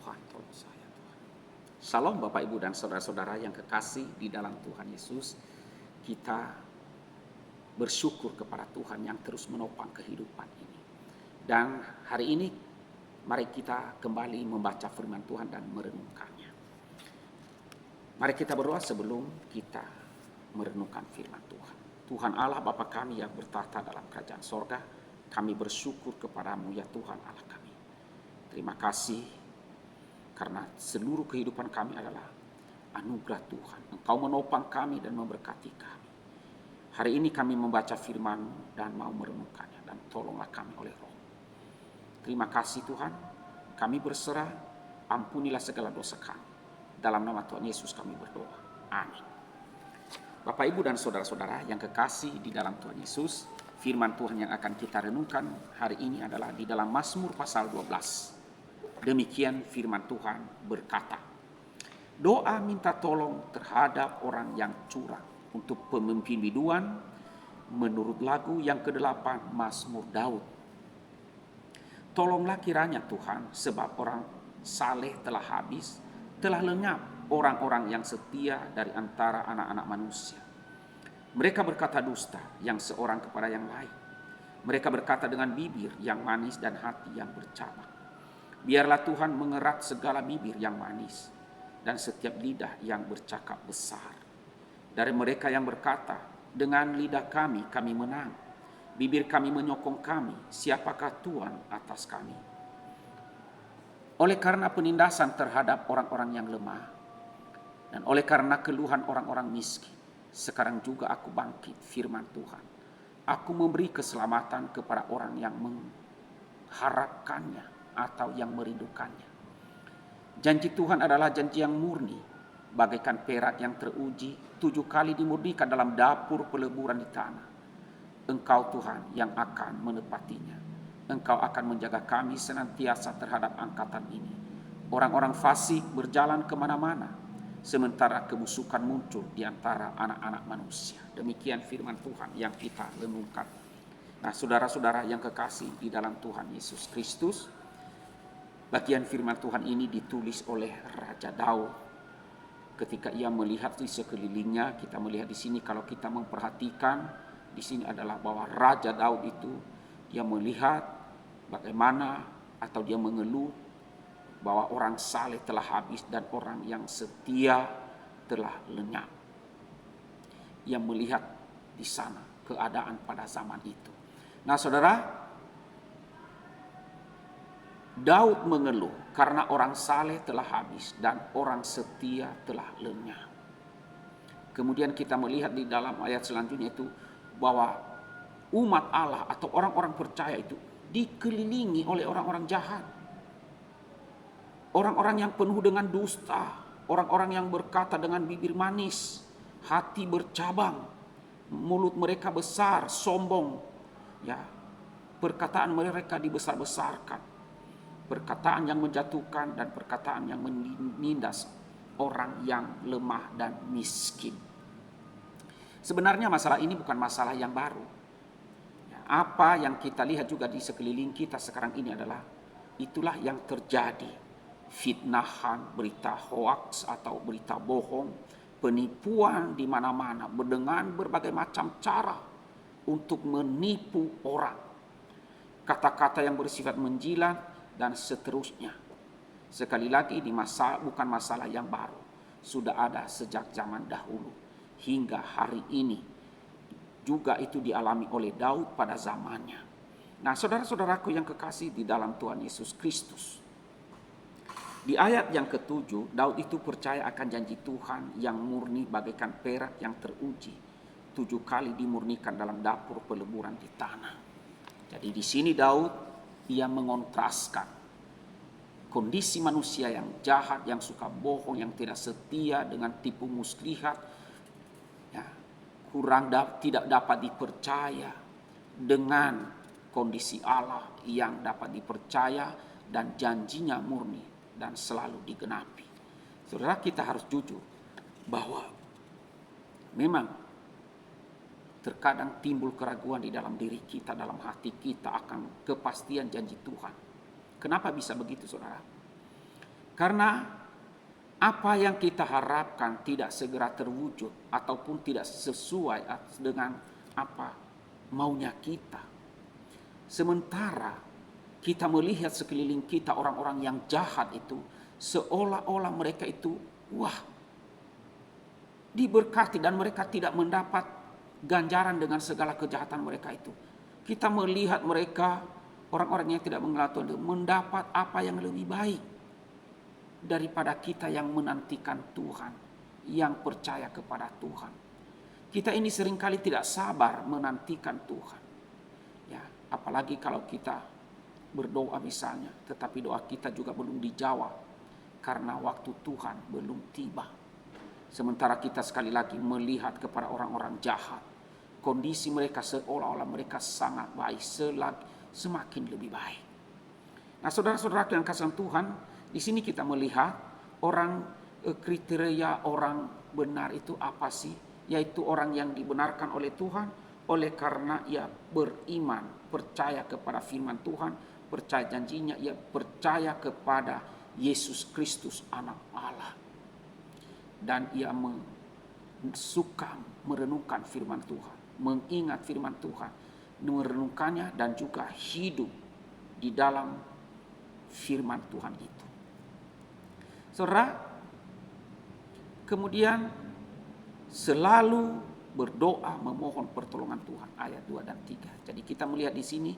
Tuhan, tolong saya Tuhan. Shalom Bapak Ibu dan saudara-saudara yang kekasih di dalam Tuhan Yesus. Kita bersyukur kepada Tuhan yang terus menopang kehidupan ini. Dan hari ini mari kita kembali membaca firman Tuhan dan merenungkannya. Mari kita berdoa sebelum kita merenungkan firman Tuhan. Tuhan Allah Bapa kami yang bertahta dalam kerajaan sorga, kami bersyukur kepadamu ya Tuhan Allah kami. Terima kasih karena seluruh kehidupan kami adalah anugerah Tuhan. Engkau menopang kami dan memberkati kami. Hari ini kami membaca firman-Mu dan mau merenungkannya. Dan tolonglah kami oleh Roh. Terima kasih Tuhan. Kami berserah. Ampunilah segala dosa kami. Dalam nama Tuhan Yesus kami berdoa. Amin. Bapak Ibu dan saudara-saudara yang kekasih di dalam Tuhan Yesus. Firman Tuhan yang akan kita renungkan hari ini adalah di dalam Mazmur pasal 12. Demikian firman Tuhan berkata, doa minta tolong terhadap orang yang curang untuk pemimpin biduan menurut lagu yang ke-8 Mazmur Daud. Tolonglah kiranya Tuhan, sebab orang saleh telah habis, telah lenyap orang-orang yang setia dari antara anak-anak manusia. Mereka berkata dusta yang seorang kepada yang lain. Mereka berkata dengan bibir yang manis dan hati yang bercabang. Biarlah Tuhan mengerat segala bibir yang manis dan setiap lidah yang bercakap besar. Dari mereka yang berkata, dengan lidah kami menang. Bibir kami menyokong kami, siapakah Tuhan atas kami? Oleh karena penindasan terhadap orang-orang yang lemah, dan oleh karena keluhan orang-orang miskin, sekarang juga aku bangkit, firman Tuhan. Aku memberi keselamatan kepada orang yang mengharapkannya atau yang merindukannya. Janji Tuhan adalah janji yang murni, bagaikan perak yang teruji 7 kali dimurnikan dalam dapur peleburan di tanah. Engkau Tuhan yang akan menepatinya. Engkau akan menjaga kami senantiasa terhadap angkatan ini. Orang-orang fasik berjalan kemana-mana, sementara kebusukan muncul di antara anak-anak manusia. Demikian firman Tuhan yang kita renungkan. Nah, saudara-saudara yang kekasih di dalam Tuhan Yesus Kristus, bagian firman Tuhan ini ditulis oleh Raja Daud. Ketika ia melihat di sekelilingnya, kita melihat di sini kalau kita memperhatikan, di sini adalah bahwa Raja Daud itu dia melihat bagaimana atau dia mengeluh bahwa orang saleh telah habis dan orang yang setia telah lenyap. Ia melihat di sana keadaan pada zaman itu. Nah, saudara, Daud mengeluh karena orang saleh telah habis dan orang setia telah lenyap. Kemudian kita melihat di dalam ayat selanjutnya itu bahwa umat Allah atau orang-orang percaya itu dikelilingi oleh orang-orang jahat. Orang-orang yang penuh dengan dusta, orang-orang yang berkata dengan bibir manis, hati bercabang, mulut mereka besar, sombong, ya. Perkataan mereka dibesar-besarkan. Perkataan yang menjatuhkan dan perkataan yang menindas orang yang lemah dan miskin. Sebenarnya masalah ini bukan masalah yang baru. Apa yang kita lihat juga di sekeliling kita sekarang ini adalah itulah yang terjadi. Fitnahan, berita hoaks atau berita bohong, penipuan di mana-mana dengan berbagai macam cara untuk menipu orang. Kata-kata yang bersifat menjilat dan seterusnya. Sekali lagi ini bukan masalah yang baru. Sudah ada sejak zaman dahulu hingga hari ini. Juga itu dialami oleh Daud pada zamannya. Nah, saudara-saudaraku yang kekasih di dalam Tuhan Yesus Kristus. Di ayat yang ke-7, Daud itu percaya akan janji Tuhan yang murni bagaikan perak yang teruji. 7 kali dimurnikan dalam dapur peleburan di tanah. Jadi di sini Daud ia mengontraskan kondisi manusia yang jahat, yang suka bohong, yang tidak setia dengan tipu muslihat, ya, tidak dapat dipercaya dengan kondisi Allah yang dapat dipercaya dan janjinya murni dan selalu digenapi. Saudara, kita harus jujur bahwa memang terkadang timbul keraguan di dalam diri kita, dalam hati kita akan kepastian janji Tuhan. Kenapa bisa begitu, saudara? Karena apa yang kita harapkan tidak segera terwujud ataupun tidak sesuai dengan apa maunya kita. Sementara kita melihat sekeliling kita orang-orang yang jahat itu, seolah-olah mereka itu diberkati dan mereka tidak mendapat ganjaran dengan segala kejahatan mereka itu. Kita melihat mereka, orang-orang yang tidak mengenal Tuhan itu mendapat apa yang lebih baik daripada kita yang menantikan Tuhan, yang percaya kepada Tuhan. Kita ini seringkali tidak sabar menantikan Tuhan. Ya, apalagi kalau kita berdoa misalnya, tetapi doa kita juga belum dijawab karena waktu Tuhan belum tiba. Sementara kita sekali lagi melihat kepada orang-orang jahat, kondisi mereka seolah-olah mereka sangat baik, semakin lebih baik. Nah, saudara-saudara yang kasih Tuhan, di sini kita melihat kriteria orang benar itu apa sih? Yaitu orang yang dibenarkan oleh Tuhan oleh karena ia beriman, percaya kepada firman Tuhan, percaya janjinya, ia percaya kepada Yesus Kristus anak Allah. Dan ia suka merenungkan firman Tuhan, mengingat firman Tuhan, merenungkannya dan juga hidup di dalam firman Tuhan itu. Saudara, kemudian selalu berdoa memohon pertolongan Tuhan, ayat 2 dan 3. Jadi kita melihat di sini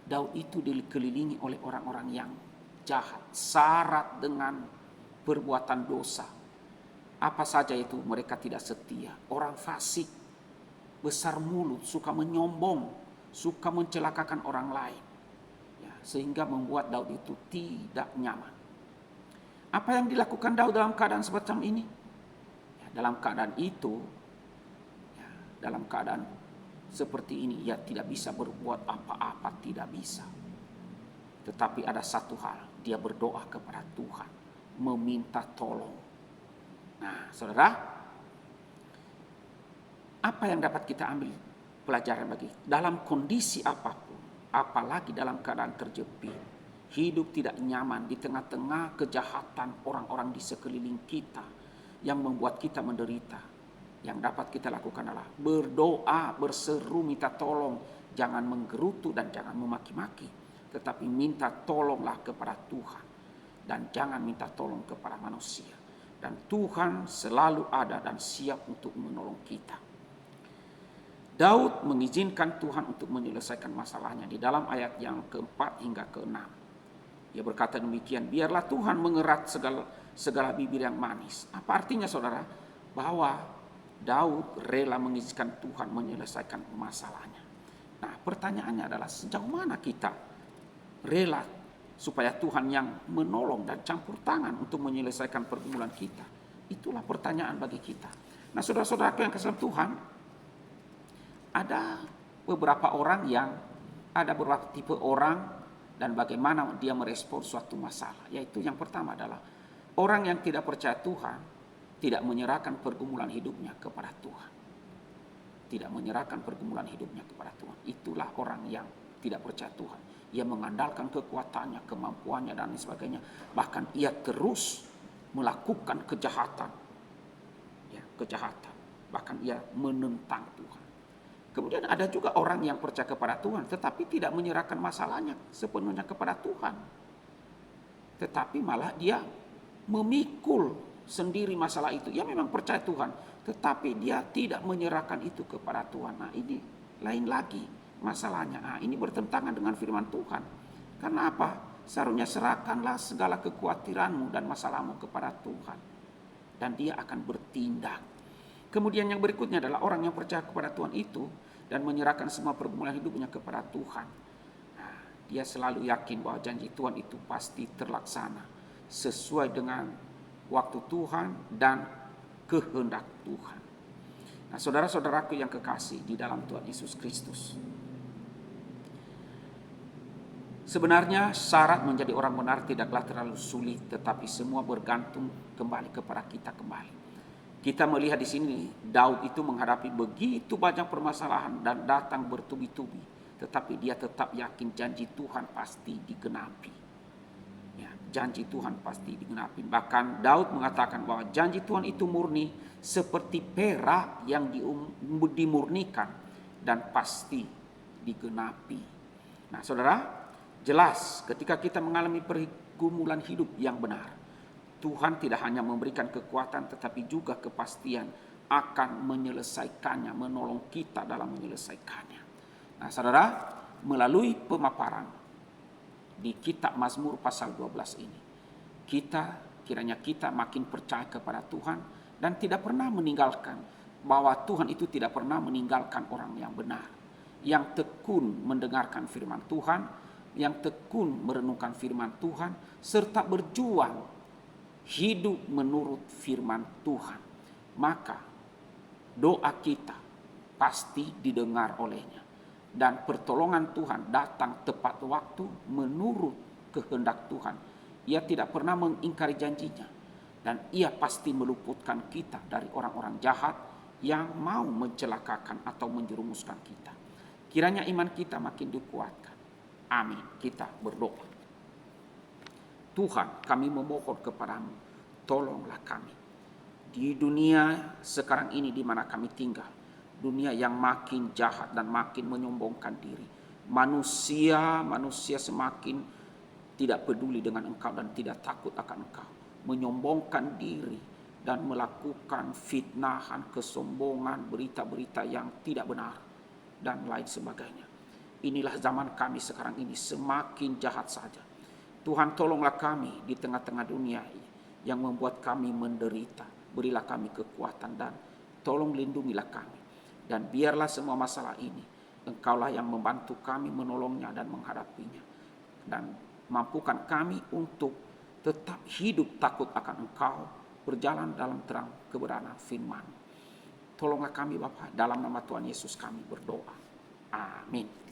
Daud itu dikelilingi oleh orang-orang yang jahat, syarat dengan perbuatan dosa. Apa saja itu? Mereka tidak setia, orang fasik, besar mulut, suka menyombong, suka mencelakakan orang lain. Ya, sehingga membuat Daud itu tidak nyaman. Apa yang dilakukan Daud dalam keadaan semacam ini? Ya, dalam keadaan itu, dalam keadaan seperti ini, ia tidak bisa berbuat apa-apa, tidak bisa. Tetapi ada satu hal, dia berdoa kepada Tuhan, meminta tolong. Nah, saudara, apa yang dapat kita ambil pelajaran bagi dalam kondisi apapun, apalagi dalam keadaan terjepit, hidup tidak nyaman di tengah-tengah kejahatan orang-orang di sekeliling kita yang membuat kita menderita. Yang dapat kita lakukan adalah berdoa, berseru, minta tolong, jangan menggerutu dan jangan memaki-maki, tetapi minta tolonglah kepada Tuhan dan jangan minta tolong kepada manusia. Dan Tuhan selalu ada dan siap untuk menolong kita. Daud mengizinkan Tuhan untuk menyelesaikan masalahnya di dalam ayat yang keempat hingga keenam. Ia berkata demikian, biarlah Tuhan mengerat segala bibir yang manis. Apa artinya saudara? Bahwa Daud rela mengizinkan Tuhan menyelesaikan masalahnya. Nah, pertanyaannya adalah sejauh mana kita rela supaya Tuhan yang menolong dan campur tangan untuk menyelesaikan pergumulan kita. Itulah pertanyaan bagi kita. Nah, saudara-saudara yang kasih Tuhan, ada beberapa tipe orang dan bagaimana dia merespon suatu masalah. Yaitu yang pertama adalah orang yang tidak percaya Tuhan, tidak menyerahkan pergumulan hidupnya kepada Tuhan. Tidak menyerahkan pergumulan hidupnya kepada Tuhan. Itulah orang yang tidak percaya Tuhan. Ia mengandalkan kekuatannya, kemampuannya dan sebagainya. Bahkan ia terus melakukan kejahatan. Ya, kejahatan. Bahkan ia menentang Tuhan. Kemudian ada juga orang yang percaya kepada Tuhan, tetapi tidak menyerahkan masalahnya sepenuhnya kepada Tuhan. Tetapi malah dia memikul sendiri masalah itu. Ia memang percaya Tuhan, tetapi dia tidak menyerahkan itu kepada Tuhan. Nah, ini lain lagi masalahnya. Nah, ini bertentangan dengan firman Tuhan. Karena apa? Seharusnya serahkanlah segala kekhawatiranmu dan masalahmu kepada Tuhan. Dan dia akan bertindak. Kemudian yang berikutnya adalah orang yang percaya kepada Tuhan itu dan menyerahkan semua pergumulan hidupnya kepada Tuhan. Nah, dia selalu yakin bahwa janji Tuhan itu pasti terlaksana sesuai dengan waktu Tuhan dan kehendak Tuhan. Nah, saudara-saudaraku yang kekasih di dalam Tuhan Yesus Kristus, sebenarnya syarat menjadi orang benar tidaklah terlalu sulit, tetapi semua bergantung kembali kepada kita kembali. Kita melihat di sini Daud itu menghadapi begitu banyak permasalahan dan datang bertubi-tubi, tetapi dia tetap yakin janji Tuhan pasti digenapi. Ya, janji Tuhan pasti digenapi. Bahkan Daud mengatakan bahwa janji Tuhan itu murni seperti perak yang dimurnikan dan pasti digenapi. Nah, saudara, jelas ketika kita mengalami pergumulan hidup yang benar, Tuhan tidak hanya memberikan kekuatan tetapi juga kepastian akan menyelesaikannya, menolong kita dalam menyelesaikannya. Nah, saudara, melalui pemaparan di kitab Mazmur pasal 12 ini, kiranya kita makin percaya kepada Tuhan dan tidak pernah meninggalkan, bahwa Tuhan itu tidak pernah meninggalkan orang yang benar, yang tekun mendengarkan firman Tuhan, yang tekun merenungkan firman Tuhan, serta berjuang hidup menurut firman Tuhan. Maka doa kita pasti didengar olehnya. Dan pertolongan Tuhan datang tepat waktu menurut kehendak Tuhan. Ia tidak pernah mengingkari janjinya. Dan ia pasti meluputkan kita dari orang-orang jahat yang mau mencelakakan atau menjerumuskan kita. Kiranya iman kita makin dikuatkan. Amin. Kita berdoa. Tuhan, kami memohon kepadamu, tolonglah kami. Di dunia sekarang ini di mana kami tinggal, dunia yang makin jahat dan makin menyombongkan diri. Manusia semakin tidak peduli dengan Engkau dan tidak takut akan Engkau. Menyombongkan diri dan melakukan fitnahan, kesombongan, berita-berita yang tidak benar dan lain sebagainya. Inilah zaman kami sekarang ini, semakin jahat saja. Tuhan, tolonglah kami di tengah-tengah dunia yang membuat kami menderita. Berilah kami kekuatan dan tolong lindungilah kami. Dan biarlah semua masalah ini Engkaulah yang membantu kami menolongnya dan menghadapinya. Dan mampukan kami untuk tetap hidup takut akan Engkau, berjalan dalam terang kebenaran firman. Tolonglah kami Bapa, dalam nama Tuhan Yesus kami berdoa. Amin.